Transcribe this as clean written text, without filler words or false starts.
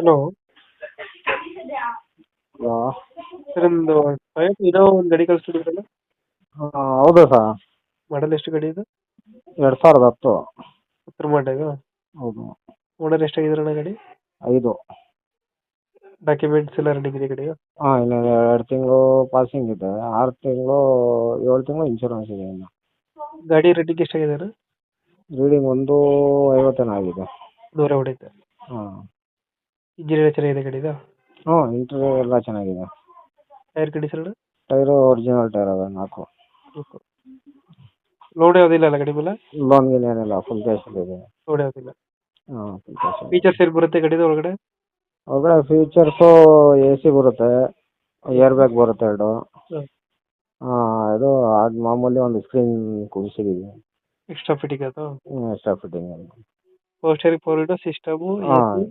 Hello. Hello. Sir ಒಂದು Toyota Innova ಒಂದು ಗಾಡಿ ಕಳಿಸ್ತಿದ್ರಲ್ಲ. ಹೌದು ಸರ್. ಮಾಡಲ್ ಎಷ್ಟು ಗಾಡಿ ಇದು? 2010. 10 ಮಾಡಾಗ. ಹೌದು. ಓನರ್ ಎಷ್ಟಾಗಿದ್ರಣ್ಣ ಗಾಡಿ? 5. ಡಾಕ್ಯುಮೆಂಟ್ಸ್ ಎಲ್ಲ ರನ್ನಿಂಗ್ ಇದೆ ಗಾಡಿ? ಹಾಂ, ಇನ್ನು 2 ತಿಂಗಳು ಪಾಸಿಂಗ್ ಇದೆ. 6 ತಿಂಗಳು 7 ತಿಂಗಳು ಇನ್ಶೂರೆನ್ಸ್ ಇದೆ ಇನ್ನು. ಗಾಡಿ ರೇಟಿಂಗ್ ಎಷ್ಟಾಗಿದೆ ಅಣ್ಣ? ರೀಡಿಂಗ್ 150 ಆಗಿದೆ. 100 ಹೊಡೈತೆ. ಹಾಂ. ಇಂಜಿನ್ ಎಲ್ಲ ಚೆನ್ನಾಗಿದೆ ಗಾಡಿದು? ಹ್ಞೂ, ಇಂಟೀರಿಯರ್ ಎಲ್ಲ ಚೆನ್ನಾಗಿದೆ. ಟೈರ್ ಕಂಡೀಷನ್ ಅಣ್ಣ? ಟೈರು ಒರಿಜಿನಲ್ ಟೈರ್ ಅವೆ 4. ಲೋಡ್ ಯಾವುದಿಲ್ಲ ಅಲ್ಲ ಗಾಡಿ ಮೇಲೆ? ಲೋನ್ ಗೀನ್ ಏನಿಲ್ಲ, ಫುಲ್ ಕ್ಯಾಶಲ್ಲಿದೆ. ಲೋಡ್ ಯಾವುದಿಲ್ಲ. ಹಾಂ, ಫುಲ್ ಕ್ಯಾಶ್. ಫೀಚರ್ಸ್ ಏನು ಬರುತ್ತೆ ಗಾಡಿದು ಒಳಗಡೆ? ಒಳಗಡೆ ಫೀಚರ್ಸು AC ಬರುತ್ತೆ, ಏರ್ ಬ್ಯಾಗ್ ಬರುತ್ತೆ 2. ಹಾಂ. ಇದು ಅದು ಮಾಮೂಲಿ ಒಂದು ಸ್ಕ್ರೀನ್ ಕೂರಿಸಿದ್ದೀವಿ. ಎಕ್ಸ್ಟ್ರಾ ಫಿಟ್ಟಿಂಗ್ ಅದು? Extra fitting. Power steering, power window system, ಹಾಂ,